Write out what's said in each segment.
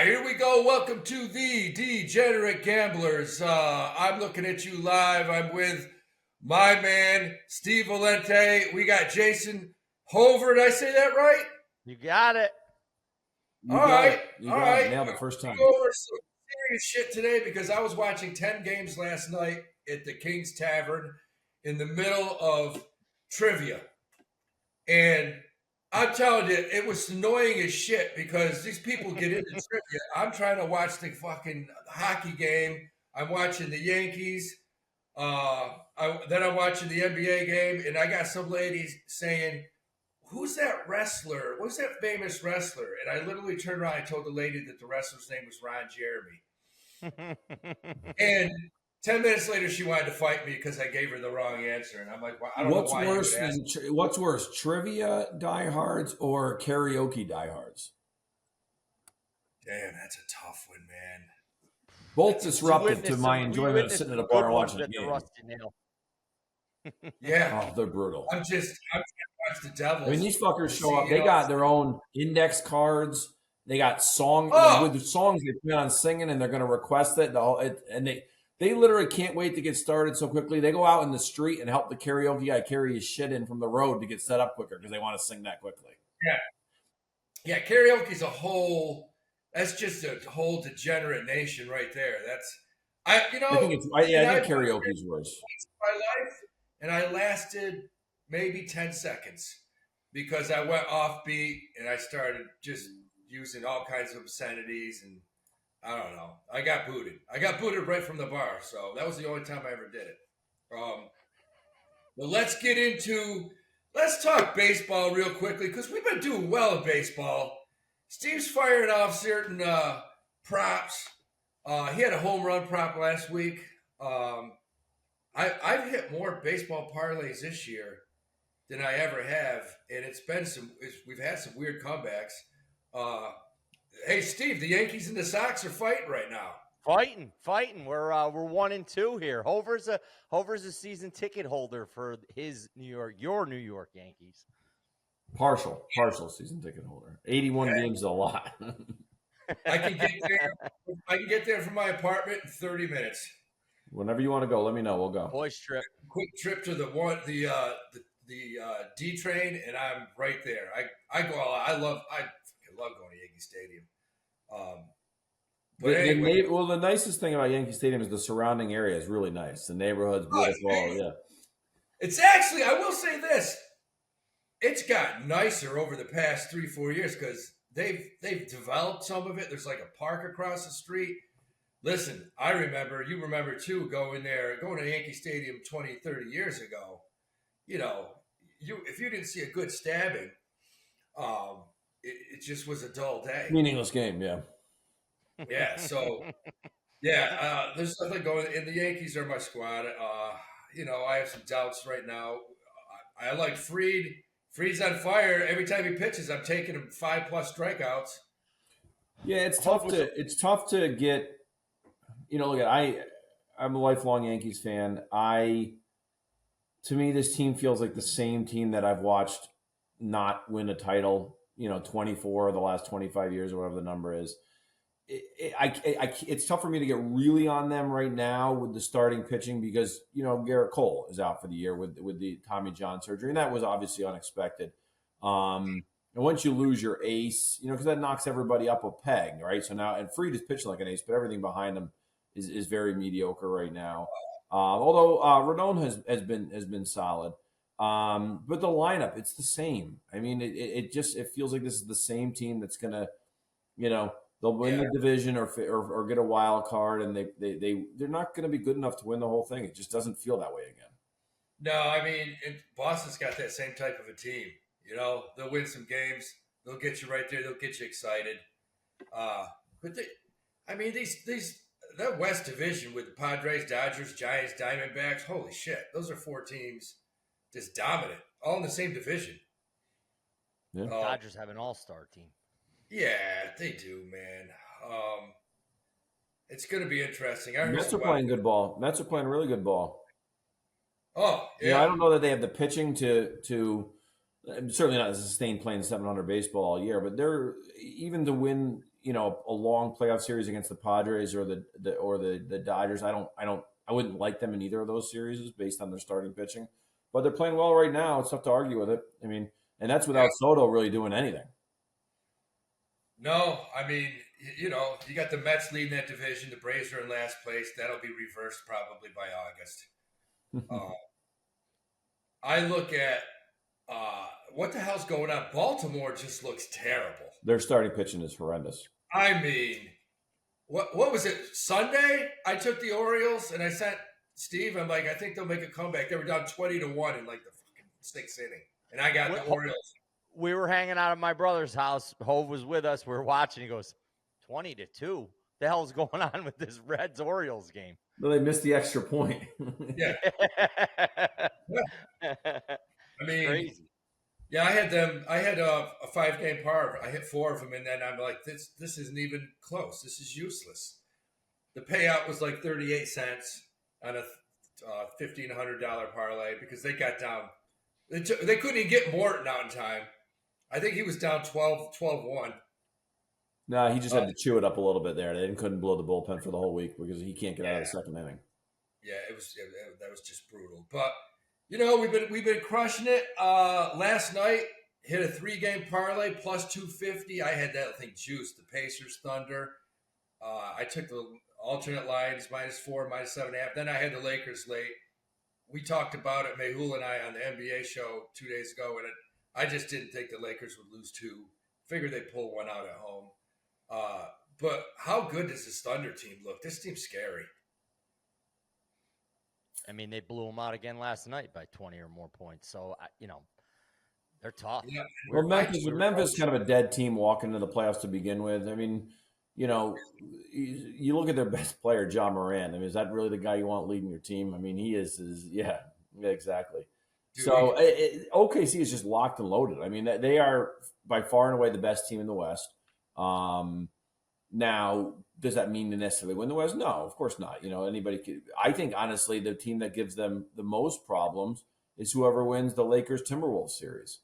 here we go. Welcome to the Degenerate Gamblers. I'm looking at you live. I'm with my man, Steve Valente. We got Jason Hover. Did I say that right? You got it. All right. Nailed it first time. We'll go over some serious shit today because I was watching 10 games last night at the King's Tavern in the middle of trivia. And I'm telling you, it was annoying as shit because these people get into trivia. I'm trying to watch the fucking hockey game. I'm watching the Yankees. Then I'm watching the NBA game, and I got some ladies saying, "Who's that wrestler? What's that famous wrestler?" And I literally turned around and told the lady that the wrestler's name was Ron Jeremy. And 10 minutes later, she wanted to fight me because I gave her the wrong answer. And I'm like, well, I don't know why what's worse, trivia diehards or karaoke diehards? Damn, that's a tough one, man. Both disruptive to my enjoyment of sitting at a bar watching a game. Yeah. Oh, they're brutal. I'm trying to watch the Devils. I mean, these fuckers show up. They got their own index cards. They got songs with the songs they plan on singing, and they're going to request it. And they literally can't wait to get started so quickly. They go out in the street and help the karaoke guy carry his shit in from the road to get set up quicker because they want to sing that quickly. Yeah. Karaoke's that's just a whole degenerate nation right there. I think karaoke's worse. My life, and I lasted maybe 10 seconds because I went offbeat and I started just using all kinds of obscenities, and I don't know. I got booted. Right from the bar, so that was the only time I ever did it. But let's talk baseball real quickly because we've been doing well in baseball. Steve's firing off certain props. He had a home run prop last week. I've hit more baseball parlays this year than I ever have, and we've had some weird comebacks. Hey, Steve, the Yankees and the Sox are fighting right now. Fighting. We're 1-2 here. Hover's a season ticket holder for your New York Yankees. Partial season ticket holder. 81 games is a lot. I can get there from my apartment in 30 minutes. Whenever you want to go, let me know. We'll go. Boys trip. Quick trip to the D train, and I'm right there. I love going to Yankee Stadium. The nicest thing about Yankee Stadium is the surrounding area is really nice. The neighborhood's beautiful. Yeah. It's actually, I will say this, it's gotten nicer over the past 3-4 years because they've developed some of it. There's like a park across the street. Listen, you remember too, going to Yankee Stadium 20, 30 years ago, if you didn't see a good stabbing, it just was a dull day. Meaningless game, yeah. Yeah, so, there's nothing going, and the Yankees are my squad. I have some doubts right now. I like Fried. Fried's on fire. Every time he pitches, I'm taking him 5+ strikeouts. Yeah, it's tough to get. Look, I'm a lifelong Yankees fan. To me, this team feels like the same team that I've watched not win a title. 24 of the last 25 years or whatever the number is. It's tough for me to get really on them right now with the starting pitching because Garrett Cole is out for the year with the Tommy John surgery, and that was obviously unexpected. And once you lose your ace, because that knocks everybody up a peg, right? So now, and Fried is pitching like an ace, but everything behind him is very mediocre right now. Although Rodon has been solid, but the lineup, it's the same. I mean, it feels like this is the same team that's gonna, they'll win the division or get a wild card, and they're not going to be good enough to win the whole thing. It just doesn't feel that way again. No, I mean, Boston's got that same type of a team. They'll win some games. They'll get you right there. They'll get you excited. But that West Division with the Padres, Dodgers, Giants, Diamondbacks, holy shit. Those are 4 teams just dominant, all in the same division. Yeah. Dodgers have an all-star team. Yeah, they do, man. It's going to be interesting. Mets are playing good ball. Mets are playing really good ball. Oh, yeah. I don't know that they have the pitching to certainly not sustained playing 700 baseball all year, but they're even to win, a long playoff series against the Padres or the Dodgers. I wouldn't like them in either of those series based on their starting pitching, but they're playing well right now. It's tough to argue with it. I mean, and that's without Soto really doing anything. No, I mean, you got the Mets leading that division. The Braves are in last place. That'll be reversed probably by August. I look at what the hell's going on. Baltimore just looks terrible. Their starting pitching is horrendous. I mean, what was it? Sunday, I took the Orioles and I sent Steve. I'm like, I think they'll make a comeback. They were down 20-1 in like the fucking 6th inning, and I got the Orioles. We were hanging out at my brother's house. Hove was with us. We were watching. He goes, 20-2. The hell's going on with this Reds Orioles game? Well, they missed the extra point. Yeah. I mean, crazy. Yeah, I had them. I had a 5-game par. I hit 4 of them, and then I'm like, this isn't even close. This is useless. The payout was like 38 cents on a $1,500 parlay because they got down. They couldn't even get Morton out in time. I think he was down 12-1. No, he just had to chew it up a little bit there. They couldn't blow the bullpen for the whole week because he can't get out of the second inning. Yeah, that was just brutal. But we've been crushing it. Last night hit a 3-game parlay plus 250. I had that thing juiced. The Pacers, Thunder. I took the alternate lines -4, -7.5. Then I had the Lakers late. We talked about it, Mehul and I, on the NBA show 2 days ago, and I just didn't think the Lakers would lose 2. Figured they'd pull one out at home. But how good does this Thunder team look? This team's scary. I mean, they blew them out again last night by 20 or more points. So, they're tough. Yeah. Well, Memphis kind of a dead team walking into the playoffs to begin with. I mean, you look at their best player, Ja Morant. I mean, is that really the guy you want leading your team? I mean, he is yeah, exactly. Dude, so OKC is just locked and loaded. I mean, they are by far and away the best team in the West. Now, does that mean to necessarily win the West? No, of course not. Anybody could. I think, honestly, the team that gives them the most problems is whoever wins the Lakers-Timberwolves series.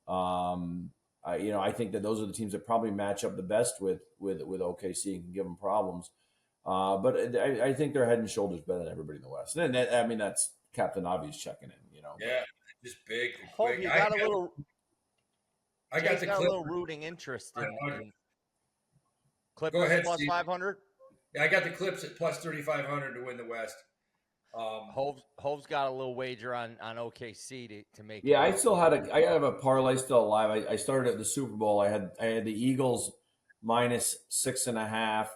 I think that those are the teams that probably match up the best with OKC and can give them problems. But I think they're head and shoulders better than everybody in the West. And that's Captain Obvious checking in. Yeah, just big. And Hope quick. you got I got the a little rooting interest in Clippers. Go ahead, plus Steve. 500. Yeah, I got the Clips at plus 3,500 to win the West. Hove's got a little wager on OKC to make. Yeah, I have a parlay still alive. I started at the Super Bowl. I had the Eagles -6.5,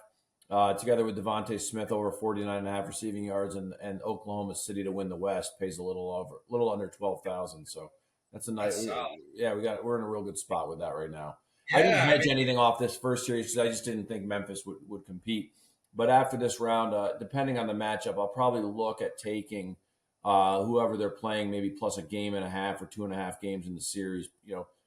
together with Devontae Smith over 49.5 receiving yards, and Oklahoma City to win the West pays a little under 12,000. So that's a nice. We're in a real good spot with that right now. Yeah, I didn't hedge anything off this first series because I just didn't think Memphis would compete. But after this round, depending on the matchup, I'll probably look at taking whoever they're playing, maybe plus a game and a half or 2.5 games in the series,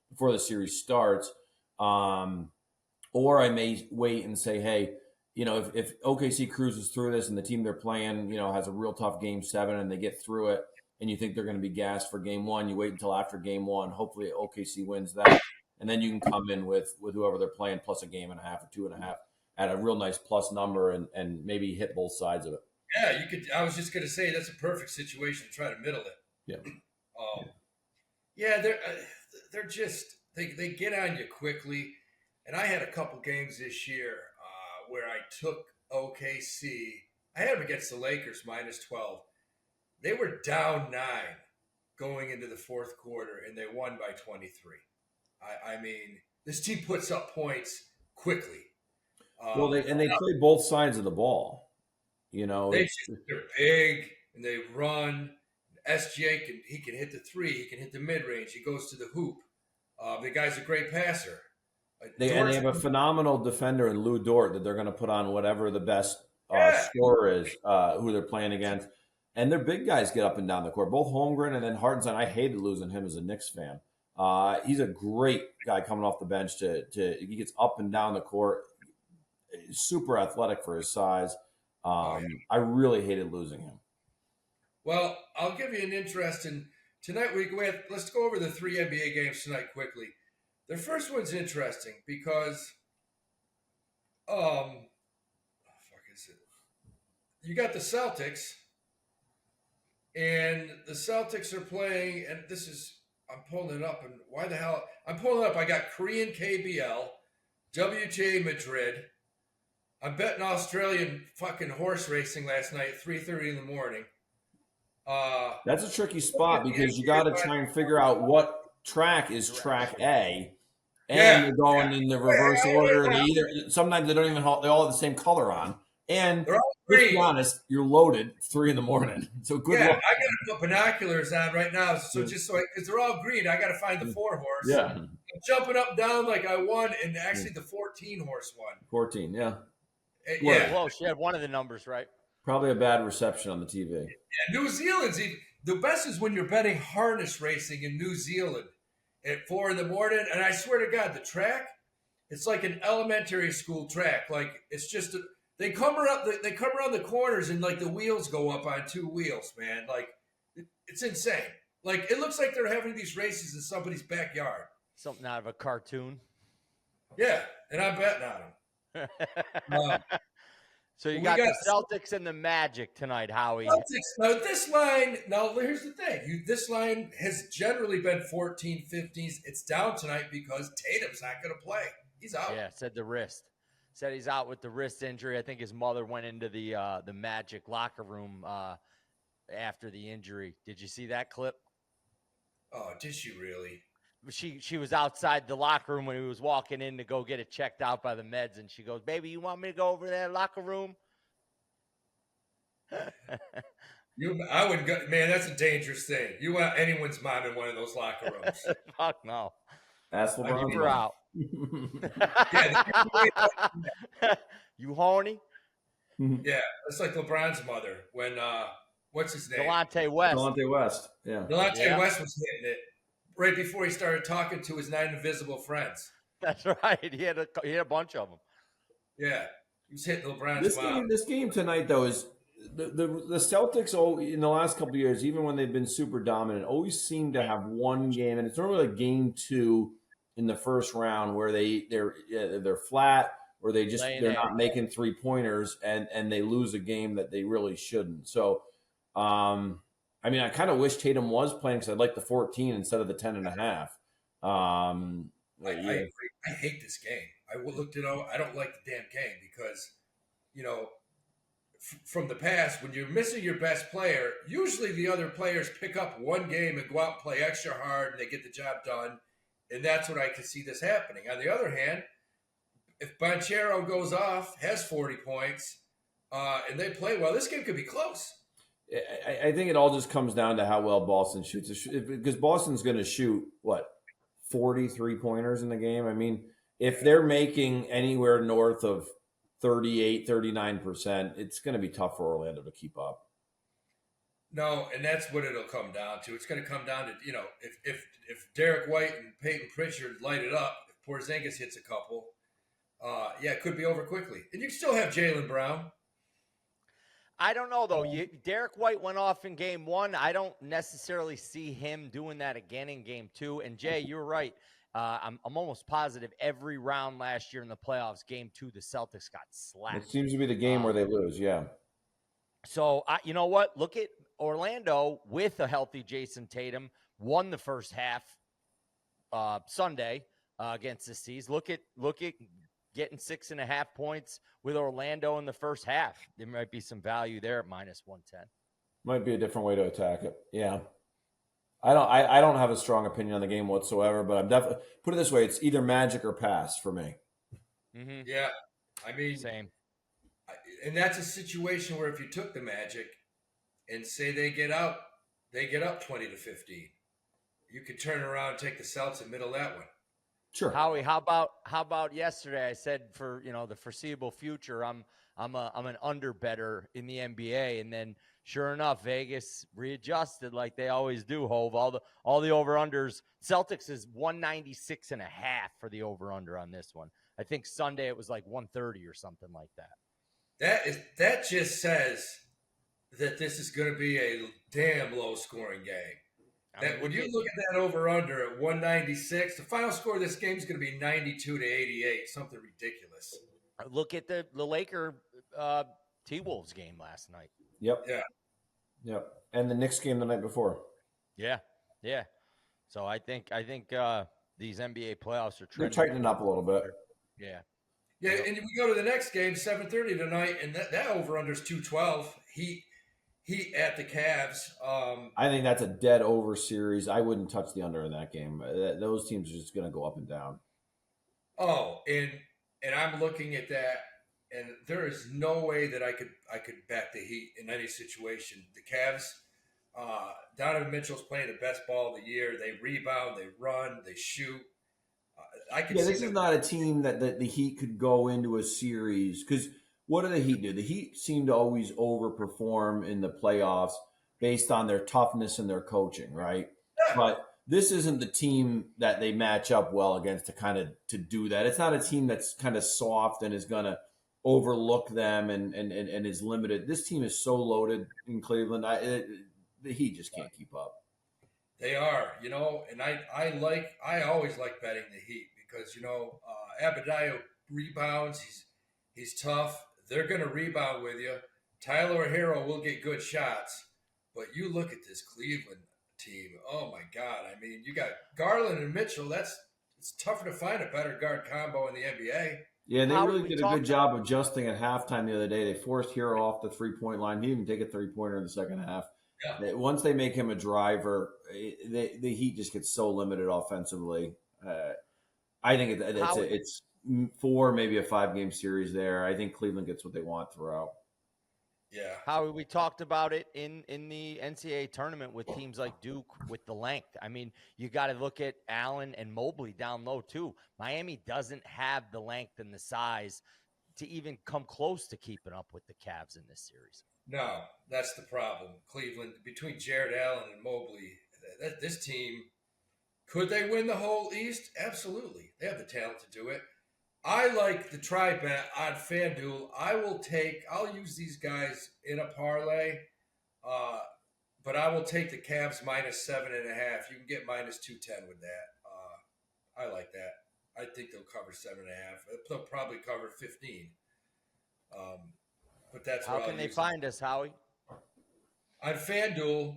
before the series starts. Or I may wait and say, hey, if OKC cruises through this and the team they're playing, has a real tough game 7 and they get through it, and you think they're going to be gassed for game 1, you wait until after game 1. Hopefully OKC wins that. And then you can come in with whoever they're playing plus a game and a half or 2.5 at a real nice plus number and maybe hit both sides of it. Yeah, you could. I was just going to say that's a perfect situation to try to middle it. Yeah. They're just they get on you quickly, and I had a couple games this year where I took OKC. I had them against the Lakers -12. They were down 9 going into the fourth quarter, and they won by 23. I mean, this team puts up points quickly. They play both sides of the ball. They're big and they run. SGA can hit the 3. He can hit the mid range. He goes to the hoop. The guy's a great passer. They have a phenomenal defender in Lou Dort that they're going to put on whatever the best scorer is, who they're playing against. And their big guys get up and down the court. Both Holmgren and then Hartenstein. I hated losing him as a Knicks fan. He's a great guy coming off the bench. He gets up and down the court. Super athletic for his size. I really hated losing him. Well, I'll give you an interesting tonight. Let's go over the 3 NBA games tonight quickly. The first one's interesting because fuck is it? You got the Celtics, and the Celtics are playing, and I'm pulling it up, and why the hell? I'm pulling it up. I got Korean KBL, WTA Madrid. I'm betting Australian fucking horse racing last night at 3:30 in the morning. That's a tricky spot because you got to try and figure out what track is track A, and you're going in the reverse order. Sometimes they don't even they all have the same color on, and they're all let's green. be honest, you're loaded 3 a.m. So good luck. I got to put binoculars on right now, so because they're all green, I got to find the 4 horse. Yeah, I'm jumping up and down like I won, and actually the 14 horse won. 14, yeah. Yeah, Well, she had one of the numbers right. Probably a bad reception on the TV. Yeah, New Zealand's the best is when you're betting harness racing in New Zealand at 4 a.m, and I swear to God, the track, it's like an elementary school track. Like it's just they come around the corners and like the wheels go up on 2 wheels, man. Like it's insane. Like it looks like they're having these races in somebody's backyard. Something out of a cartoon. Yeah, and I'm betting on them. So you got the Celtics and the Magic tonight, Howie. Now this line, here's the thing. This line has generally been 14, 15s. It's down tonight because Tatum's not going to play. He's out. Yeah, said the wrist. Said he's out with the wrist injury. I think his mother went into the Magic locker room after the injury. Did you see that clip? Oh, did she really? She was outside the locker room when he was walking in to go get it checked out by the meds, and she goes, "Baby, you want me to go over there locker room?" I would go, man. That's a dangerous thing. You want anyone's mom in one of those locker rooms? Fuck no. Ask LeBron. Keep her out. You horny? Yeah, it's like LeBron's mother when what's his name? Delonte West. Delonte West. Yeah. Delonte West was hitting it right before he started talking to his 9 invisible friends. That's right. He had a bunch of them. Yeah, he was hitting LeBron's mom. This game tonight, though, is the Celtics. In the last couple of years, even when they've been super dominant, always seem to have one game, and it's normally like game 2 in the first round where they're flat or they're not making 3-pointers and they lose a game that they really shouldn't. So, I mean, I kind of wish Tatum was playing because I'd like the 14 instead of the 10.5. I agree. I hate this game. I looked it out. I don't like the damn game because, from the past, when you're missing your best player, usually the other players pick up one game and go out and play extra hard and they get the job done. And that's what I could see this happening. On the other hand, if Banchero goes off, has 40 points, and they play well, this game could be close. I think it all just comes down to how well Boston shoots. Because Boston's going to shoot, 43 pointers in the game? I mean, if they're making anywhere north of 38, 39%, it's going to be tough for Orlando to keep up. No, and that's what it'll come down to. It's going to come down to, if Derek White and Peyton Pritchard light it up, if Porzingis hits a couple, it could be over quickly. And you can still have Jaylen Brown. I don't know, though. Derek White went off in game 1. I don't necessarily see him doing that again in game 2. And, Jay, you're right. I'm almost positive every round last year in the playoffs, game 2, the Celtics got slapped. It seems to be the game where they lose, yeah. So, you know what? Look at Orlando with a healthy Jason Tatum, won the first half Sunday against the Seas. Look at getting 6.5 points with Orlando in the first half. There might be some value there at -110. Might be a different way to attack it. Yeah. I don't have a strong opinion on the game whatsoever, but I'm definitely put it this way: it's either Magic or pass for me. Mm-hmm. Yeah, I mean, same. And that's a situation where if you took the Magic and say they get up 20-15, you could turn around and take the Celtics and middle that one. Sure. Howie, how about yesterday? I said for the foreseeable future, I'm an under better in the NBA, and then sure enough, Vegas readjusted like they always do. Hove all the over unders. Celtics is 196.5 for the over under on this one. I think Sunday it was like 130 or something like that. That just says that this is going to be a damn low scoring game. When you look at that over-under at 196, the final score of this game is going to be 92-88, something ridiculous. Look at the Laker T-Wolves game last night. Yep. Yeah. Yep. And the Knicks game the night before. Yeah. So I think these NBA playoffs are They're trending. tightening up a little bit. Yeah. Yeah, and we go to the next game, 7:30 tonight, and that over-under is 212. Heat at the Cavs. I think that's a dead over series. I wouldn't touch the under in that game. Those teams are just going to go up and down. Oh, and I'm looking at that, and there is no way that I could bet the Heat in any situation. The Cavs, Donovan Mitchell's playing the best ball of the year. They rebound, they run, they shoot. I could see This them. is not a team that the Heat could go into a series because what do the Heat do? The Heat seem to always overperform in the playoffs based on their toughness and their coaching, right? Yeah. But this isn't the team that they match up well against to do that. It's not a team that's kind of soft and is going to overlook them and is limited. This team is so loaded in Cleveland. The Heat just can't keep up. They are, and I always like betting the Heat because Abadiah rebounds. He's tough. They're going to rebound with you. Tyler Hero will get good shots, but you look at this Cleveland team. Oh my God! I mean, you got Garland and Mitchell. It's tougher to find a better guard combo in the NBA. Yeah, they really did a good job of adjusting at halftime the other day. They forced Hero off the 3-point line. He didn't take a 3-pointer in the second half. Yeah. Once they make him a driver, the Heat just gets so limited offensively. I think it's 4, maybe a 5-game series there. I think Cleveland gets what they want throughout. Yeah. Howie, we talked about it in the NCAA tournament with teams like Duke with the length. I mean, you got to look at Allen and Mobley down low too. Miami doesn't have the length and the size to even come close to keeping up with the Cavs in this series. No, that's the problem. Cleveland, between Jared Allen and Mobley, this team, could they win the whole East? Absolutely. They have the talent to do it. I like the try bet on FanDuel. I'll use these guys in a parlay, but I will take the Cavs minus 7.5. You can get minus 210 with that. I like that. I think they'll cover 7.5. They'll probably cover 15. But that's how can they find us, Howie? On FanDuel,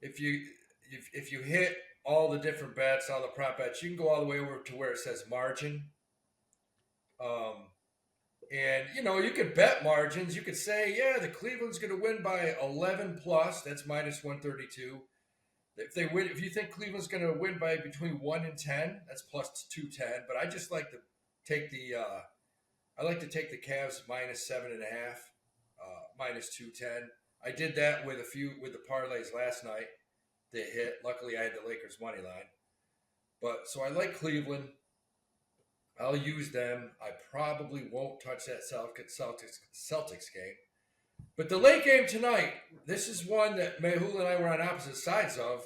if you hit all the different bets, all the prop bets, you can go all the way over to where it says margin. And you could bet margins. You could say, yeah, the Cleveland's going to win by 11 plus. That's minus 132. If you think Cleveland's going to win by between 1 and 10, that's plus 210. But I just like to take the Cavs minus 7.5, minus 210. I did that with the parlays last night. They hit. Luckily, I had the Lakers money line. But so I like Cleveland. I'll use them. I probably won't touch that Celtics game. But the late game tonight, this is one that Mehul and I were on opposite sides of.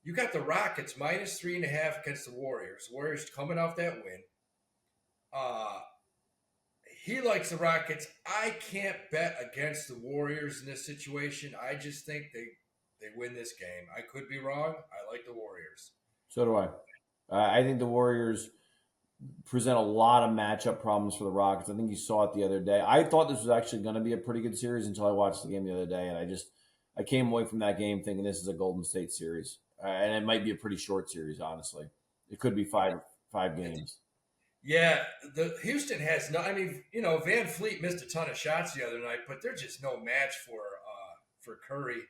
You got the Rockets minus 3.5 against the Warriors. Warriors coming off that win. He likes the Rockets. I can't bet against the Warriors in this situation. I just think they win this game. I could be wrong. I like the Warriors. So do I. I think the Warriors present a lot of matchup problems for the Rockets. I think you saw it the other day. I thought this was actually going to be a pretty good series until I watched the game the other day, and I came away from that game thinking this is a Golden State series, and it might be a pretty short series. Honestly, it could be five games. Yeah, the Houston has no. I mean, Van Fleet missed a ton of shots the other night, but they're just no match for Curry.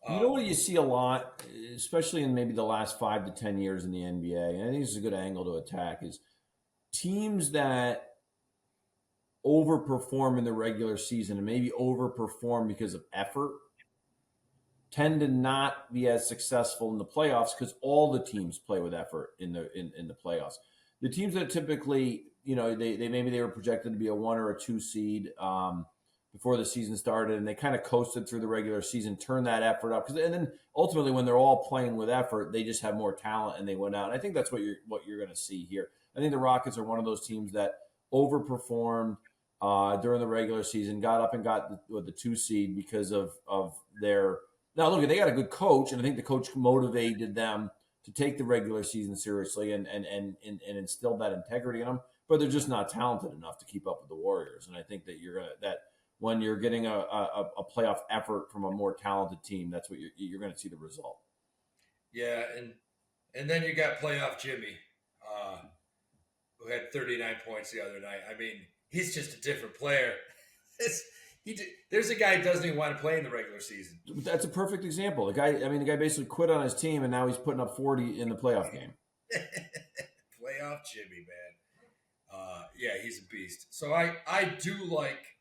You know what you see a lot, especially in maybe the last 5 to 10 years in the NBA, and I think this is a good angle to attack, is teams that overperform in the regular season and maybe overperform because of effort tend to not be as successful in the playoffs because all the teams play with effort in the playoffs. The teams that typically, they were projected to be a 1 or a 2 seed before the season started, and they kind of coasted through the regular season, turned that effort up. And then ultimately, when they're all playing with effort, they just have more talent and they went out. And I think that's what you're going to see here. I think the Rockets are one of those teams that overperformed during the regular season, got up and got the 2 seed because of their. Now, look, they got a good coach, and I think the coach motivated them to take the regular season seriously and instill that integrity in them. but they're just not talented enough to keep up with the Warriors. And I think that when you're getting a playoff effort from a more talented team, that's what you're going to see the result. Yeah, and then you got playoff Jimmy, who had 39 points the other night. I mean, he's just a different player. There's a guy who doesn't even want to play in the regular season. That's a perfect example. The guy basically quit on his team, and now he's putting up 40 in the playoff game. Playoff Jimmy, man. Yeah, he's a beast. So I do like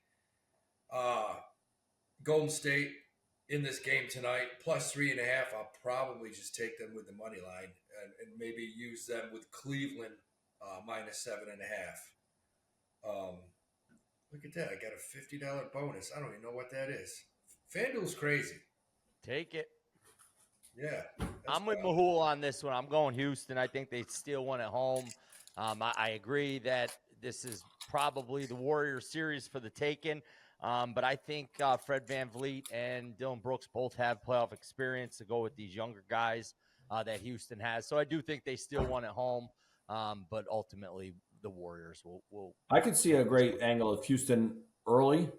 Golden State in this game tonight, plus 3.5. I'll probably just take them with the money line and maybe use them with Cleveland minus 7.5. Look at that. I got a $50 bonus. I don't even know what that is. FanDuel's crazy. Take it. Yeah. I'm with Mahul on this one. I'm going Houston. I think they steal one at home. I agree that this is probably the Warriors series for the taking. But I think Fred VanVleet and Dylan Brooks both have playoff experience to go with these younger guys that Houston has. So I do think they steal one at home. But ultimately, the Warriors will. I could see a great angle of Houston early,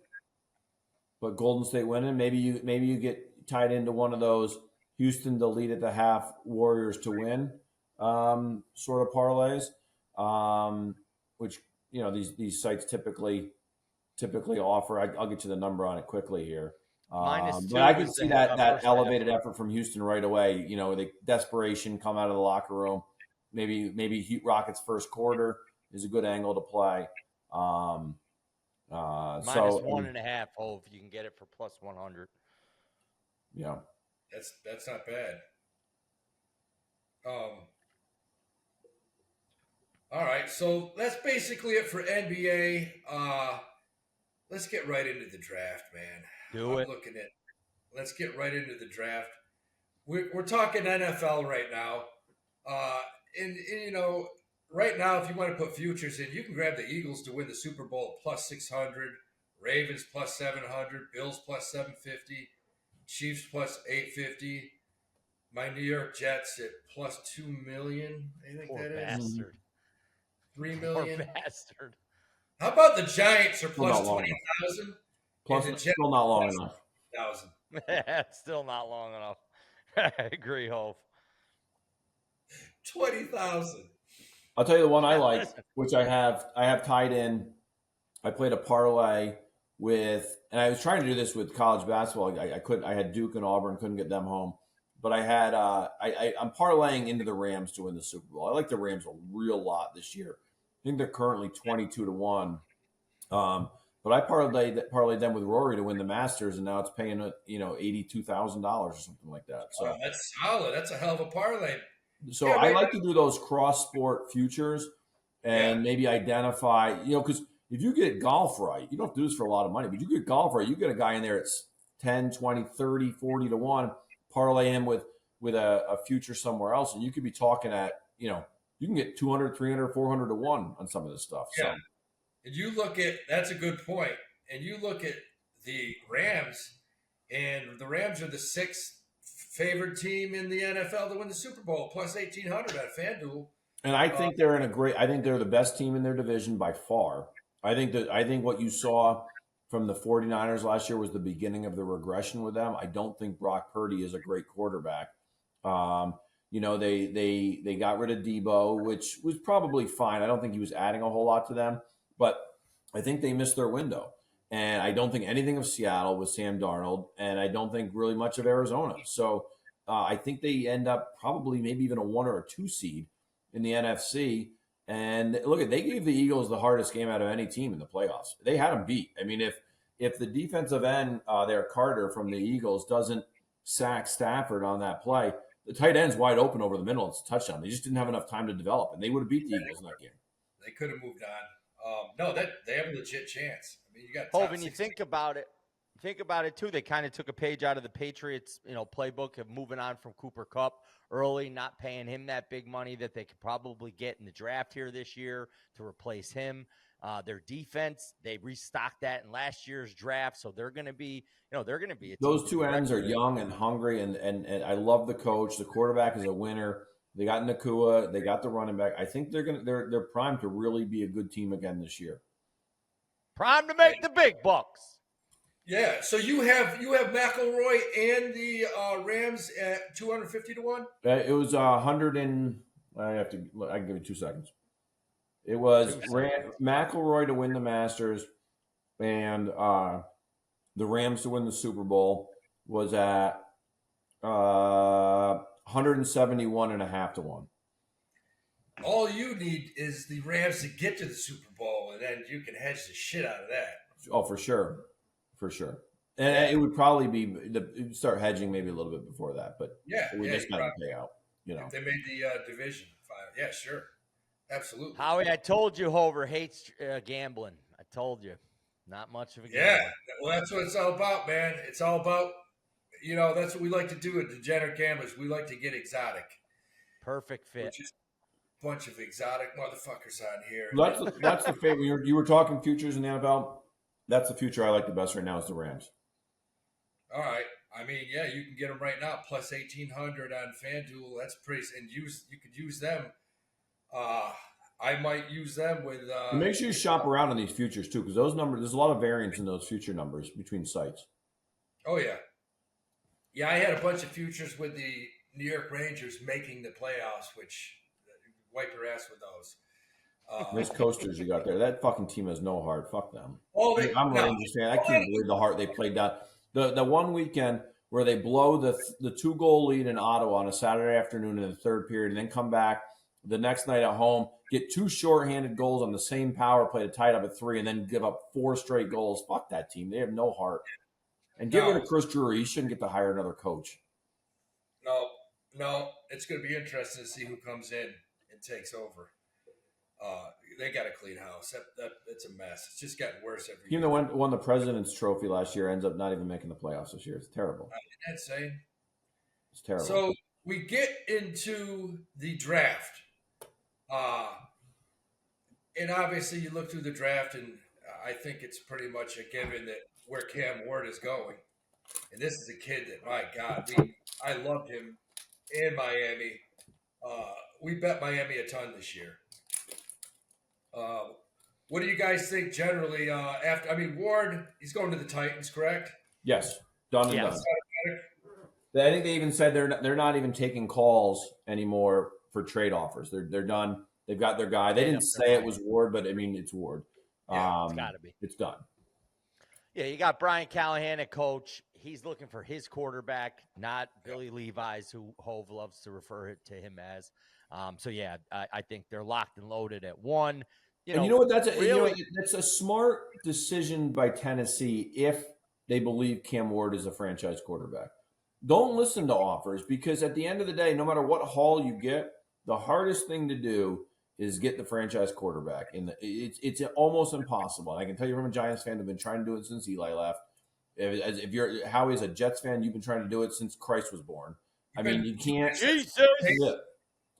but Golden State winning. Maybe you get tied into one of those Houston to lead at the half, Warriors to win sort of parlays, which these sites typically offer. I'll get you the number on it quickly here. -2 but I could see that first elevated effort from Houston right away. The desperation come out of the locker room. Maybe Heat Rockets first quarter is a good angle to play. -1.5. Oh, if you can get it for plus 100. Yeah, that's not bad. All right, so that's basically it for NBA. Let's get right into the draft, man. Let's get right into the draft. We're talking NFL right now. And right now, if you want to put futures in, you can grab the Eagles to win the Super Bowl at plus 600, Ravens plus 700, Bills plus 750, Chiefs plus 850, my New York Jets at plus 2 million. I think Poor that is bastard. 3 million. Poor bastard. How about the Giants are plus Still not long 20,000? plus And the still not long enough. 1,000. Still not long enough. I agree, Hope. 20,000. I'll tell you the one I like, which I have tied in. I played a parlay with, and I was trying to do this with college basketball. I couldn't. I had Duke and Auburn, couldn't get them home. But I had I'm parlaying into the Rams to win the Super Bowl. I like the Rams a real lot this year. I think they're currently 22-1. But I parlayed them with Rory to win the Masters, and now it's paying $82,000 or something like that. So that's solid. That's a hell of a parlay. So I like to do those cross-sport futures and maybe identify, because if you get golf right, you don't have to do this for a lot of money, but you get golf right, you get a guy in there it's 10, 20, 30, 40-1, parlay him with a future somewhere else, and you could be talking at, you can get 200, 300, 400-1 on some of this stuff. Yeah. So. And you look at, that's a good point, and you look at the Rams, and the Rams are the sixth favorite team in the NFL to win the Super Bowl, plus 1,800 at FanDuel. And I think they're I think they're the best team in their division by far. I think what you saw from the 49ers last year was the beginning of the regression with them. I don't think Brock Purdy is a great quarterback. They got rid of Debo, which was probably fine. I don't think he was adding a whole lot to them, but I think they missed their window. And I don't think anything of Seattle with Sam Darnold, and I don't think really much of Arizona. So I think they end up probably maybe even a 1 or a 2 seed in the NFC. And look, they gave the Eagles the hardest game out of any team in the playoffs. They had them beat. I mean, if the defensive end there, Carter from the Eagles, doesn't sack Stafford on that play, the tight end's wide open over the middle. It's a touchdown. They just didn't have enough time to develop, and they would have beat the Eagles in that game. They could have moved on. No, they have a legit chance. I mean, you got. Hope, when you think about it too. They kind of took a page out of the Patriots, playbook of moving on from Cooper Kupp early, not paying him that big money that they could probably get in the draft here this year to replace him. Their defense, they restocked that in last year's draft, so they're going to be, those two ends are young and hungry, and I love the coach. The quarterback is a winner. They got Nakua. They got the running back. I think they're primed to really be a good team again this year. Prime to make the big bucks. Yeah. So you have McElroy and the Rams at 250 to 1. It was 100 and I can give you 2 seconds. It was McElroy to win the Masters and the Rams to win the Super Bowl was at 171.5 to 1. All you need is the Rams to get to the Super Bowl, and then you can hedge the shit out of that. Oh, for sure. And it would probably be start hedging maybe a little bit before that, but it would just not pay out. If they made the division final. Yeah, sure. Absolutely. Howie, I told you Hover hates gambling. I told you. Not much of a gambler. Yeah. Well, that's what it's all about, man. It's all about, that's what we like to do at Degenerate Gamblers. We like to get exotic. Perfect fit. Which is a bunch of exotic motherfuckers on here. That's the favorite. You were talking futures in the NFL. That's the future I like the best right now is the Rams. All right. I mean, yeah, you can get them right now plus 1,800 on FanDuel. That's pretty, and you could use them. I might use them with. Make sure you shop around on these futures too, because those numbers. There's a lot of variance in those future numbers between sites. Oh yeah, yeah. I had a bunch of futures with the New York Rangers making the playoffs, which wipe your ass with those. Those coasters you got there. That fucking team has no heart. Fuck them. I'm a Rangers fan. I can't believe the heart they played down. The one weekend where they blow the 2-goal lead in Ottawa on a Saturday afternoon in the third period, and then come back the next night at home, get 2 shorthanded goals on the same power play to tie it up at 3, and then give up 4 straight goals. Fuck that team. They have no heart. And get rid of Chris Drury. He shouldn't get to hire another coach. No. It's going to be interesting to see who comes in and takes over. They got a clean house. That's a mess. It's just getting worse every year. Team that won the President's Trophy last year ends up not even making the playoffs this year. It's terrible. That's insane. It's terrible. So we get into the draft. And obviously you look through the draft, and I think it's pretty much a given that where Cam Ward is going. And this is a kid that, my God, I loved him in Miami. We bet Miami a ton this year. What do you guys think generally after? I mean, Ward, he's going to the Titans, correct? Yes, done and done. I think they even said they're not even taking calls anymore for trade offers. They're done. They've got their guy. They didn't say it was Ward, but I mean it's Ward. Yeah, it's got to be. It's done. Yeah, you got Brian Callahan at coach. He's looking for his quarterback, not Billy Levi's, who Hove loves to refer to him as. So yeah, I think they're locked and loaded at 1. You know what? That's a smart decision by Tennessee if they believe Cam Ward is a franchise quarterback. Don't listen to offers, because at the end of the day, no matter what haul you get, the hardest thing to do is get the franchise quarterback. It's almost impossible. And I can tell you from a Giants fan, I've been trying to do it since Eli left. If you're Howie's a Jets fan, you've been trying to do it since Christ was born. I mean, you can't. Jesus.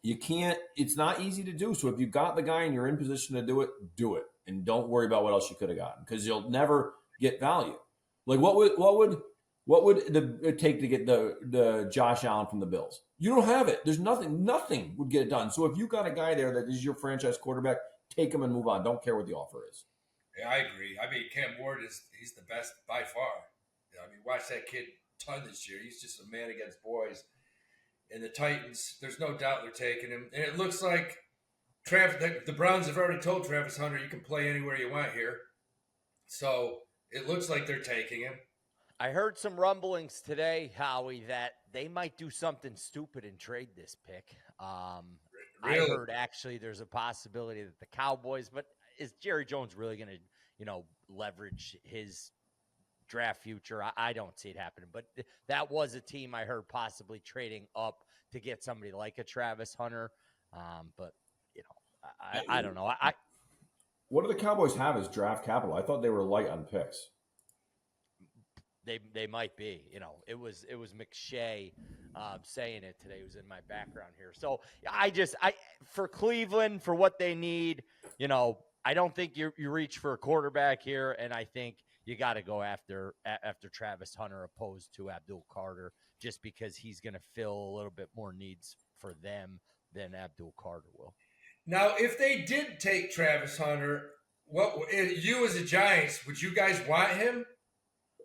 You can't. It's not easy to do. So if you've got the guy and you're in position to do it, and don't worry about what else you could have gotten, because you'll never get value. Like what would it take to get the Josh Allen from the Bills? You don't have it. There's nothing would get it done. So if you got a guy there that is your franchise quarterback, take him and move on. Don't care what the offer is. Yeah, I agree. I mean, Cam Ward he's the best by far. I mean, watch that kid ton this year. He's just a man against boys. And the Titans, there's no doubt they're taking him. And it looks like the Browns have already told Travis Hunter, you can play anywhere you want here. So it looks like they're taking him. I heard some rumblings today, Howie, that they might do something stupid and trade this pick. Really? I heard actually there's a possibility that the Cowboys, but is Jerry Jones really going to, leverage his draft future? I don't see it happening, but that was a team I heard possibly trading up to get somebody like a Travis Hunter. But I don't know. What do the Cowboys have as draft capital? I thought they were light on picks. They might be. It was McShay saying it today. It was in my background here. So I for Cleveland, for what they need, I don't think you reach for a quarterback here, and I think you got to go after Travis Hunter opposed to Abdul Carter, just because he's going to fill a little bit more needs for them than Abdul Carter will. Now, if they did take Travis Hunter, you as the Giants, would you guys want him?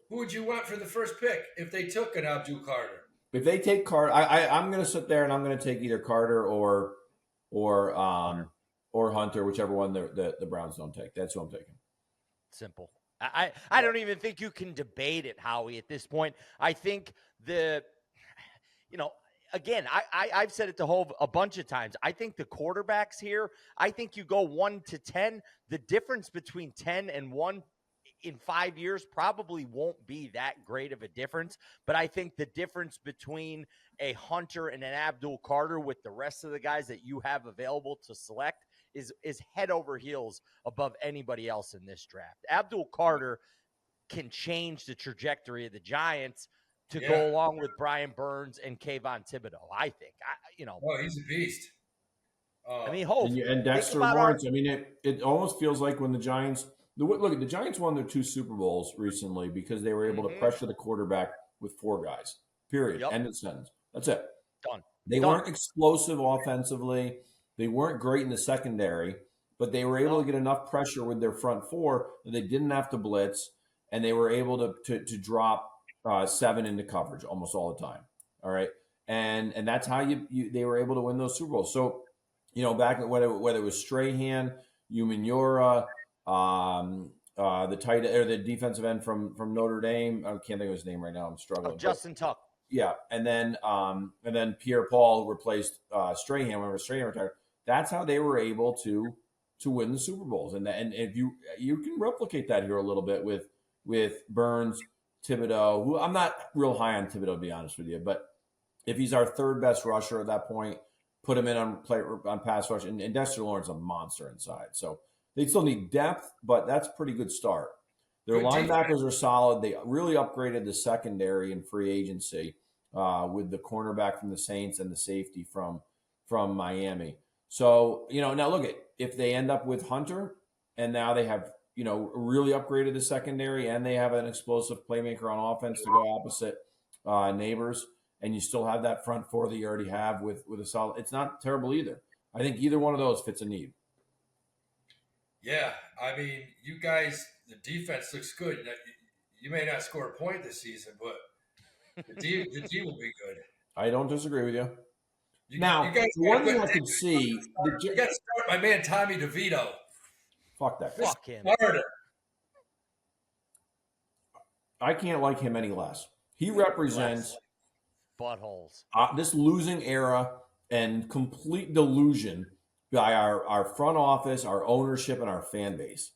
Who would you want for the first pick if they took an Abdul Carter? If they take Carter, I'm going to sit there and I'm going to take either Carter or Hunter, whichever one the Browns don't take. That's who I'm taking. Simple. I don't even think you can debate it, Howie, at this point. I think again, I've said it to Hove a bunch of times. I think the quarterbacks here, I think you go 1 to 10. The difference between 10 and 1 in 5 years probably won't be that great of a difference. But I think the difference between a Hunter and an Abdul Carter with the rest of the guys that you have available to select is head over heels above anybody else in this draft. Abdul Carter can change the trajectory of the Giants to go along with Brian Burns and Kayvon Thibodeau, I think. Oh, he's a beast. Hove. And Dexter Lawrence. It almost feels like when the Giants look, the Giants won their 2 Super Bowls recently because they were able to pressure the quarterback with 4 guys. Period. Yep. End of sentence. That's it. Done. They weren't explosive offensively. They weren't great in the secondary, but they were able to get enough pressure with their front 4 that they didn't have to blitz, and they were able to drop 7 into coverage almost all the time. All right, and that's how they were able to win those Super Bowls. So, back at whether it was Strahan, Umenyiora, the tight or the defensive end from Notre Dame. I can't think of his name right now. I'm struggling. Justin Tuck. Yeah, and then Pierre Paul replaced Strahan when Strahan retired. That's how they were able to win the Super Bowls, and if you can replicate that here a little bit with Burns, Thibodeau, who I'm not real high on Thibodeau to be honest with you, but if he's our 3rd best rusher at that point, put him in on pass rush, and Dexter Lawrence is a monster inside. So they still need depth, but that's a pretty good start. Their linebackers are solid. They really upgraded the secondary in free agency with the cornerback from the Saints and the safety from Miami. So, now look if they end up with Hunter and now they have, really upgraded the secondary and they have an explosive playmaker on offense to go opposite neighbors, and you still have that front 4 that you already have with a solid, it's not terrible either. I think either one of those fits a need. Yeah, you guys, the defense looks good. You may not score a point this season, but the D will be good. I don't disagree with you. You guys one thing I could see, you got to start my man Tommy DeVito. Fuck that guy. Fuck him. I can't like him any less. He represents buttholes. This losing era and complete delusion by our front office, our ownership, and our fan base.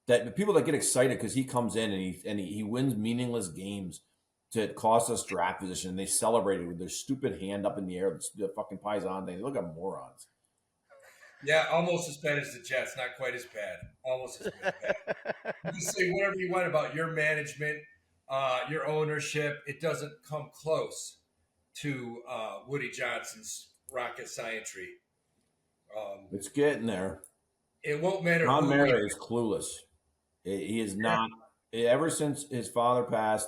That the people that get excited because he comes in and he wins meaningless games to cost us draft position, and they celebrate it with their stupid hand up in the air, the fucking Paisan thing. They look like morons. Yeah, almost as bad as the Jets. Not quite as bad. Almost as bad. You can say whatever you want about your management, your ownership. It doesn't come close to Woody Johnson's rocket scientry. It's getting there. It won't matter. John Mara is clueless. He is not. Ever since his father passed,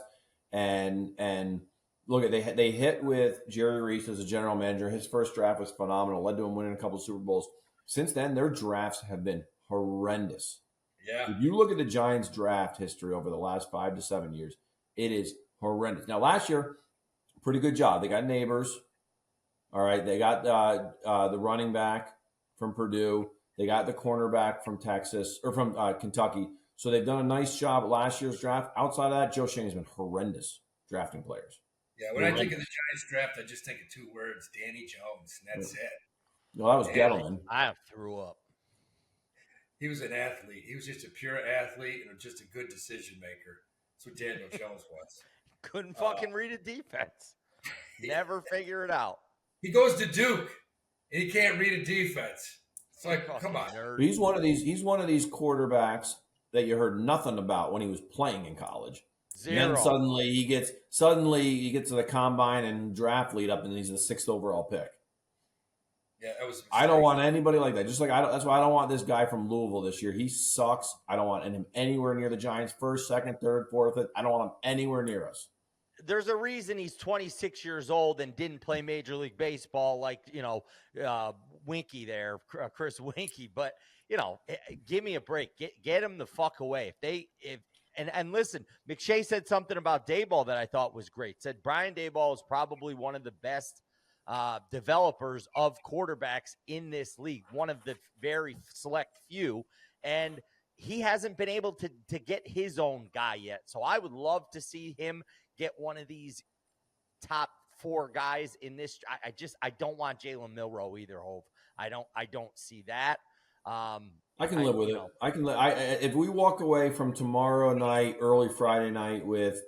and look at they hit with Jerry Reese as a general manager. His first draft was phenomenal, led to him winning a couple of Super Bowls. Since then, their drafts have been horrendous. Yeah. If you look at the Giants' draft history over the last 5 to 7 years, it is horrendous. Now, last year, pretty good job. They got Neighbors. All right, they got the running back from Purdue. They got the cornerback from Texas or from Kentucky. So they've done a nice job at last year's draft. Outside of that, Joe Schoen has been horrendous drafting players. Yeah, when I think of the Giants draft, I just think of 2 words: Danny Jones, and that's it. No, that was Gettleman. I threw up. He was an athlete. He was just a pure athlete and just a good decision maker. That's what Daniel Jones was. Couldn't fucking read a defense. Never figure it out. He goes to Duke, and he can't read a defense. It's like, come on. Nerd. He's one of these quarterbacks that you heard nothing about when he was playing in college. Zero. And then suddenly he gets to the combine and draft lead up, and he's the 6th overall pick. Yeah, that was. I don't want anybody like that. Just like that's why I don't want this guy from Louisville this year. He sucks. I don't want him anywhere near the Giants. 1st, 2nd, 3rd, 4th. I don't want him anywhere near us. there's a reason he's 26 years old and didn't play Major League Baseball like, Winky there, Chris Winky. But, give me a break. Get him the fuck away. And listen, McShay said something about Dayball that I thought was great. Said Brian Dayball is probably one of the best developers of quarterbacks in this league, one of the very select few. And he hasn't been able to get his own guy yet. So I would love to see him get one of these top 4 guys in this. I don't want Jalen Milroe either, Hove. I don't see that. I can live with it. I can. If we walk away from tomorrow night, early Friday night with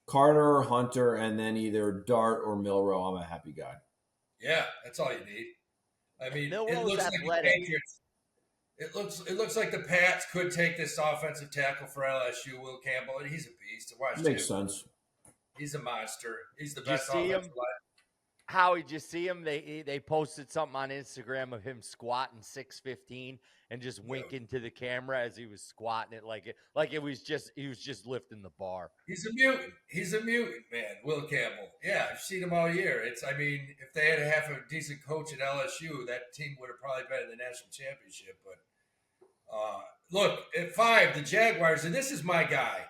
Carter, Hunter, and then either Dart or Milroe, I'm a happy guy. Yeah, that's all you need. I mean, Milroe's it looks athletic. like the Patriots. It looks like the Pats could take this offensive tackle for LSU, Will Campbell, and he's a beast. Watch Makes sense. He's a monster. He's the Did you best see offensive him? line. Howie, did you see him? They posted something on Instagram of him squatting 6'15" and just winking to the camera as he was squatting it like he was just lifting the bar. He's a mutant. He's a mutant, man. Will Campbell. Yeah, I've seen him all year. If they had half a decent coach at LSU, that team would have probably been in the national championship. But look, at 5, the Jaguars, and this is my guy.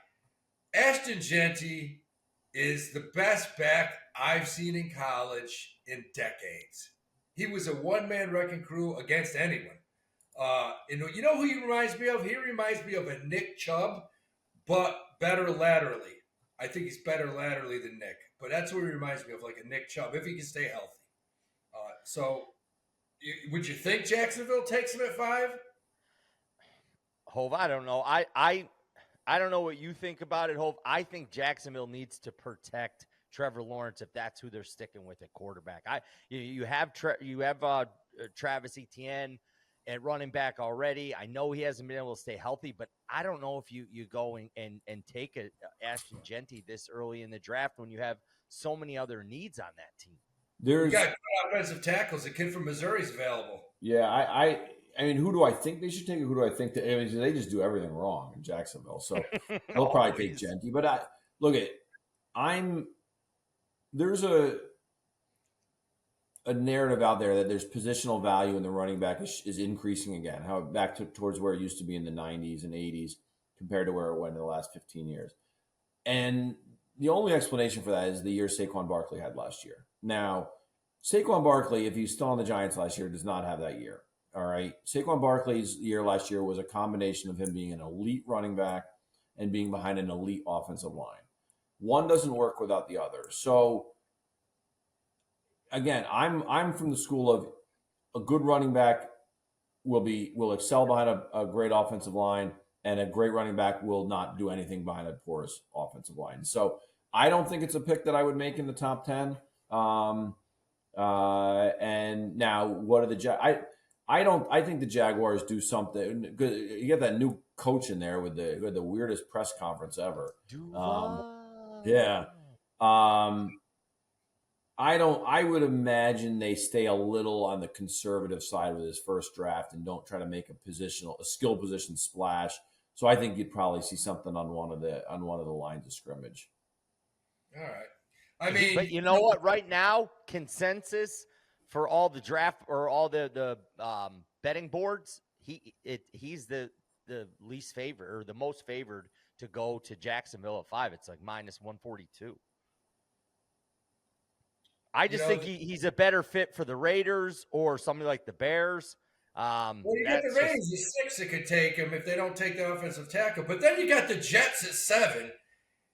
Ashton Genty is the best back I've seen in college in decades. He was a one-man wrecking crew against anyone. And you know who he reminds me of? He reminds me of a Nick Chubb, but better laterally. I think he's better laterally than Nick. But that's what he reminds me of, like a Nick Chubb, if he can stay healthy. Would you think Jacksonville takes him at 5? Hove, I don't know. I don't know what you think about it, Hove. I think Jacksonville needs to protect Trevor Lawrence if that's who they're sticking with at quarterback. You have Travis Etienne at running back already. I know he hasn't been able to stay healthy, but I don't know if you go and take a Ashton Genty this early in the draft when you have so many other needs on that team. You got good offensive tackles. A kid from Missouri is available. Yeah, I mean, who do I think they should take? Who do I think they just do everything wrong in Jacksonville? So they'll probably take Genty. But there's a narrative out there that there's positional value in the running back is increasing again. How towards where it used to be in the 90s and 80s compared to where it went in the last 15 years. And the only explanation for that is the year Saquon Barkley had last year. Now, Saquon Barkley, if he's still on the Giants last year, does not have that year. All right. Saquon Barkley's year last year was a combination of him being an elite running back and being behind an elite offensive line. One doesn't work without the other. So again, I'm from the school of a good running back will excel behind a great offensive line, and a great running back will not do anything behind a porous offensive line. So I don't think it's a pick that I would make in the top 10. And now, what are the I think the Jaguars do something. You get that new coach in there with the weirdest press conference ever. Yeah. I would imagine they stay a little on the conservative side with his first draft and don't try to make a skill position splash. So I think you'd probably see something on one of the lines of scrimmage. All right. I mean, but you know what? Right now, consensus for all the draft or all the betting boards, he's the least favored or the most favored to go to Jacksonville at 5. It's like minus 142. I just think he's a better fit for the Raiders or something like the Bears. You got the Raiders at 6 that could take him if they don't take the offensive tackle. But then you got the Jets at 7.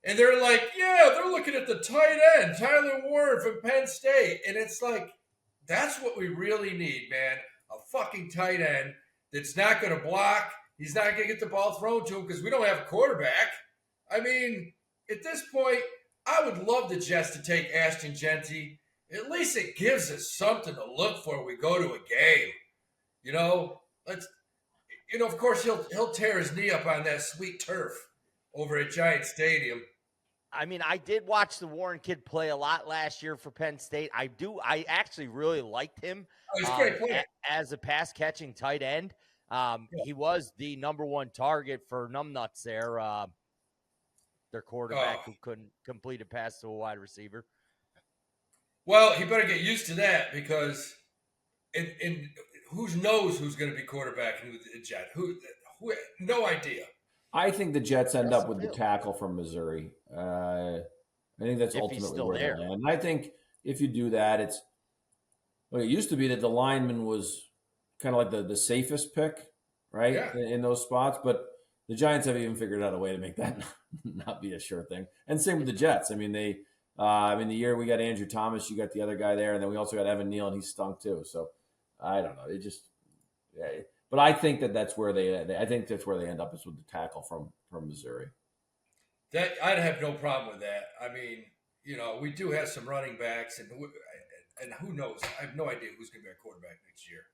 And they're like, they're looking at the tight end, Tyler Warren from Penn State. And it's like, that's what we really need, man. A fucking tight end that's not going to block. He's not going to get the ball thrown to him because we don't have a quarterback. I mean, at this point, I would love the Jets to take Ashton Genty. At least it gives us something to look for when we go to a game. Of course, he'll tear his knee up on that sweet turf over at Giant Stadium. I mean, I did watch the Warren kid play a lot last year for Penn State. I actually really liked him he's a great player. As a pass-catching tight end. He was the number one target for numbnuts there. their quarterback who couldn't complete a pass to a wide receiver. Well, he better get used to that because in who knows who's going to be quarterbacking with the Jet? Who? No idea. I think the Jets end up with the Fields. tackle from Missouri. I think that's If he's ultimately still where there. they land. And I think if you do that, it used to be that the lineman was kind of like the safest pick, right, Yeah. in those spots. But the Giants have even figured out a way to make that not be a sure thing. And same with the Jets. I mean, the year we got Andrew Thomas, you got the other guy there, and then we also got Evan Neal, and he stunk too. So I don't know. It just, yeah. But I think that's where I think that's where they end up is with the tackle from Missouri. That I'd have no problem with that. I mean, we do have some running backs, and who knows? I have no idea who's going to be our quarterback next year.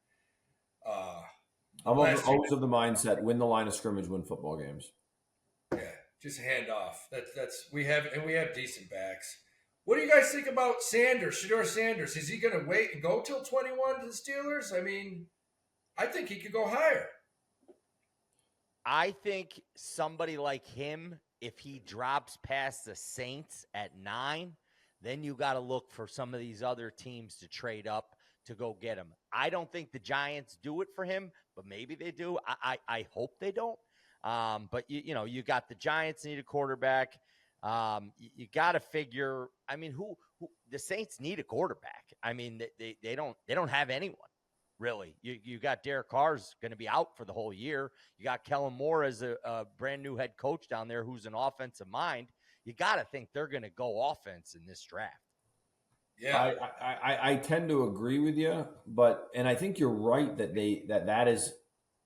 I'm always of the mindset: win the line of scrimmage, win football games. Yeah, just hand off. That's we have decent backs. What do you guys think about Shedeur Sanders? Is he going to wait and go till 21 to the Steelers? I mean, I think he could go higher. I think somebody like him, if he drops past the Saints at 9, then you got to look for some of these other teams to trade up to go get him. I don't think the Giants do it for him, but maybe they do. I hope they don't. But you got the Giants need a quarterback. You got to figure. I mean, who the Saints need a quarterback. I mean, they don't have anyone. Really, you got Derek Carr's going to be out for the whole year. You got Kellen Moore as a brand new head coach down there who's an offensive mind. You got to think they're going to go offense in this draft. Yeah, I tend to agree with you, and I think you're right that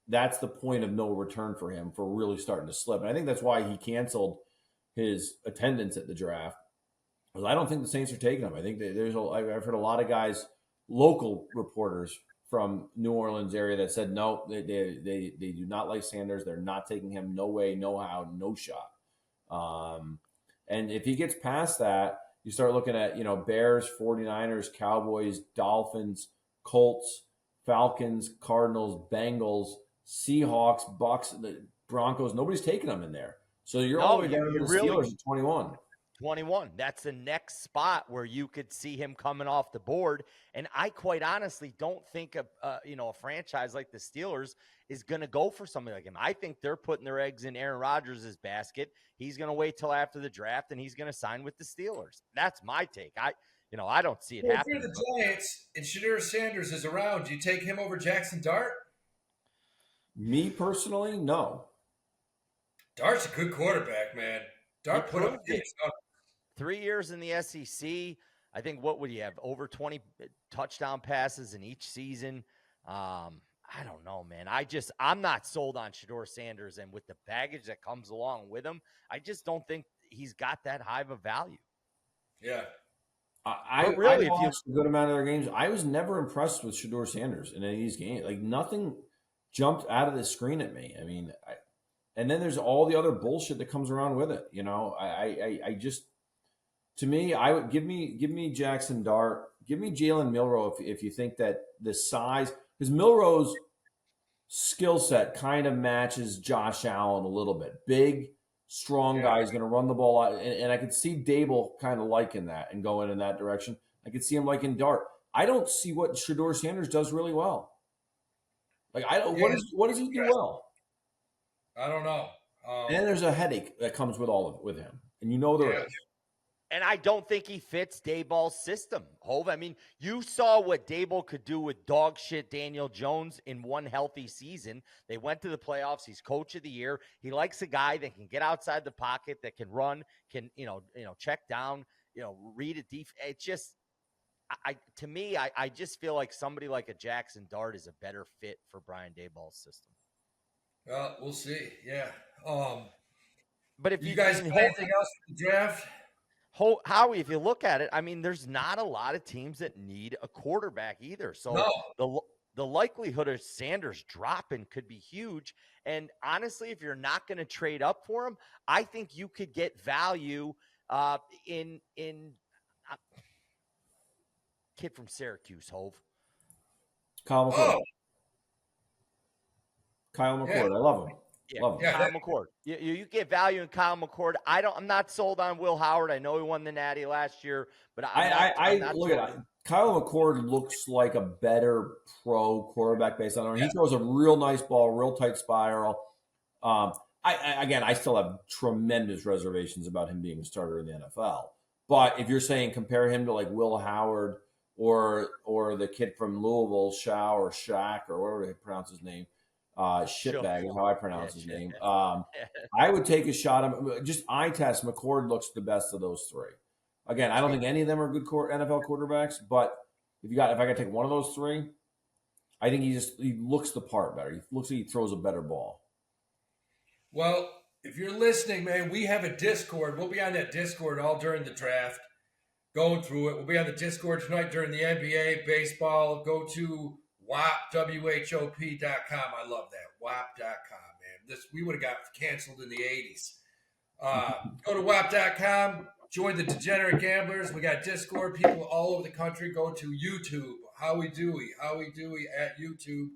that's the point of no return for him for really starting to slip. And I think that's why he canceled his attendance at the draft. Because I don't think the Saints are taking him. I think I've heard a lot of guys, local reporters from New Orleans area that said no, they do not like Sanders. They're not taking him. No way, no how, no shot. And if he gets past that, you start looking at Bears, 49ers, Cowboys, Dolphins, Colts, Falcons, Cardinals, Bengals, Seahawks, Bucks, the Broncos. Nobody's taking them in there. So you're all the way down to the Steelers at 21. 21. That's the next spot where you could see him coming off the board. And I quite honestly don't think a franchise like the Steelers is going to go for somebody like him. I think they're putting their eggs in Aaron Rodgers' basket. He's going to wait till after the draft and he's going to sign with the Steelers. That's my take. I don't see it happening. If you're the Giants and Shedeur Sanders is around, do you take him over Jackson Dart? Me personally, no. Dart's a good quarterback, man. Dart put up 3 years in the SEC. I think what would you have? Over 20 touchdown passes in each season. I don't know, man. I'm not sold on Shedeur Sanders, and with the baggage that comes along with him, I just don't think he's got that high of a value. Yeah. I watched a good amount of their games. I was never impressed with Shedeur Sanders in any of these games. Like, nothing jumped out of the screen at me. I mean, and then there's all the other bullshit that comes around with it. I just, to me, I would give me Jackson Dart, give me Jalen Milroe if you think that the size, because Milroe's skill set kind of matches Josh Allen a little bit. Big, strong guy is going to run the ball out, and I could see Dable kind of liking that and going in that direction. I could see him liking Dart. I don't see what Shedeur Sanders does really well. Like, I don't. What does he do well? I don't know. And there's a headache that comes with him, and there is. And I don't think he fits Daboll's system, Hove. I mean, you saw what Daboll could do with dog shit Daniel Jones in one healthy season. They went to the playoffs. He's coach of the year. He likes a guy that can get outside the pocket, that can run, can check down, read a defense. It's just, to me, I just feel like somebody like a Jackson Dart is a better fit for Brian Daboll's system. Well, we'll see. Yeah. But if you guys got anything else for the draft? Howie, if you look at it, I mean, there's not a lot of teams that need a quarterback either. So the likelihood of Sanders dropping could be huge. And honestly, if you're not going to trade up for him, I think you could get value in kid from Syracuse, Hove. Kyle McCord. I love him. Yeah, Love him. Yeah, Kyle McCord. You get value in Kyle McCord. I'm not sold on Will Howard. I know he won the Natty last year, but I'm not look sold at it. on. Kyle McCord looks like a better pro quarterback based on. He throws a real nice ball, real tight spiral. I still have tremendous reservations about him being a starter in the NFL. But if you're saying compare him to like Will Howard or the kid from Louisville, Shao or Shaq or whatever they pronounce his name, shitbag is how I pronounce his name. I would take a shot at just eye test. McCord looks the best of those three. Again, I don't think any of them are good NFL quarterbacks, but if I got to take one of those three, I think he looks the part better. He looks like he throws a better ball. Well, if you're listening, man, we have a Discord. We'll be on that Discord all during the draft, going through it. We'll be on the Discord tonight during the NBA, baseball. Go to Whop, WHOP.com. I love that. Whop.com, man. We would have got canceled in the 80s. Go to Whop.com. Join the Degenerate Gamblers. We got Discord. People all over the country. Go to YouTube. Howie Dewey at YouTube.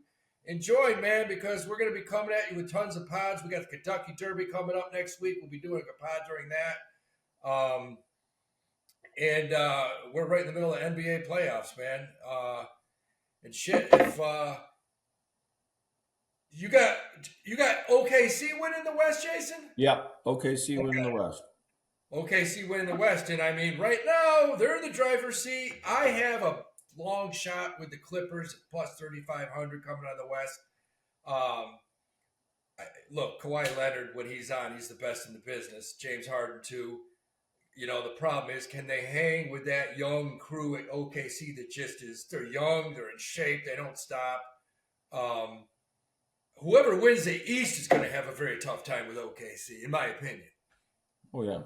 Enjoy, man, because we're going to be coming at you with tons of pods. We got the Kentucky Derby coming up next week. We'll be doing a pod during that. And we're right in the middle of NBA playoffs, man. And shit, if you got OKC winning the West, Jason? Yeah, OKC winning the West. OKC winning the West, and I mean, right now they're in the driver's seat. I have a long shot with the Clippers plus 3,500 coming out of the West. Look, Kawhi Leonard, when he's on, he's the best in the business. James Harden too. You know, the problem is, can they hang with that young crew at OKC that just they're young, they're in shape, they don't stop. Whoever wins the East is going to have a very tough time with OKC, in my opinion. Oh, yeah.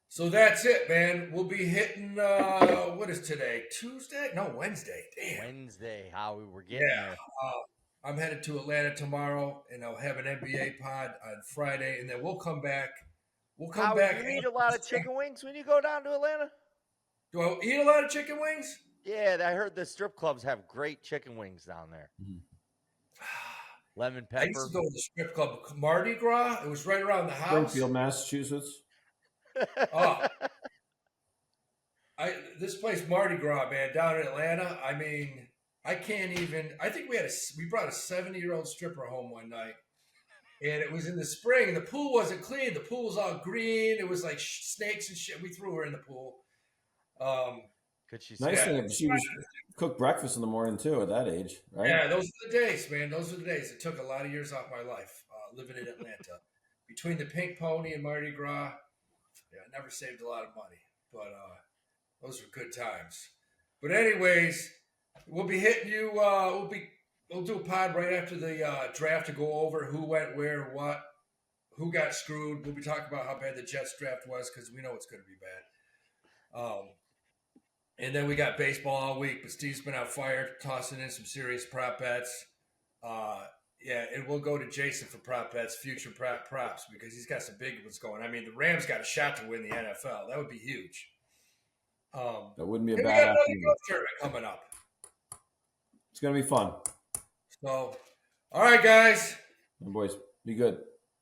So that's it, man. We'll be hitting, what is today? Tuesday? No, Wednesday. Damn. Wednesday, how we were getting there. I'm headed to Atlanta tomorrow, and I'll have an NBA pod on Friday, and then we'll come back. How back. You eat a lot of chicken wings when you go down to Atlanta? Do I eat a lot of chicken wings? Yeah, I heard the strip clubs have great chicken wings down there. Mm-hmm. Lemon pepper. I used to go to the strip club Mardi Gras. It was right around the house. Springfield, Massachusetts. This place Mardi Gras, man, down in Atlanta. I mean, I can't even. I think we brought a 70-year-old stripper home one night, and it was in the spring, and the pool wasn't clean. The pool was all green. It was like snakes and shit. We threw her in the pool. Nice thing she was cook breakfast in the morning too at that age, right? Yeah, those are the days, man. Those are the days. It took a lot of years off my life living in Atlanta. Between the Pink Pony and Mardi Gras, I never saved a lot of money, but those were good times. But anyways, we'll be hitting you. We'll do a pod right after the draft to go over who went where, what, who got screwed. We'll be talking about how bad the Jets draft was because we know it's going to be bad. And then we got baseball all week, but Steve's been out fired, tossing in some serious prop bets. And we'll go to Jason for prop bets, future props, because he's got some big ones going. I mean, the Rams got a shot to win the NFL. That would be huge. That wouldn't be a bad. We got another golf tournament coming up. It's gonna be fun. So, all right, guys. Boys, be good.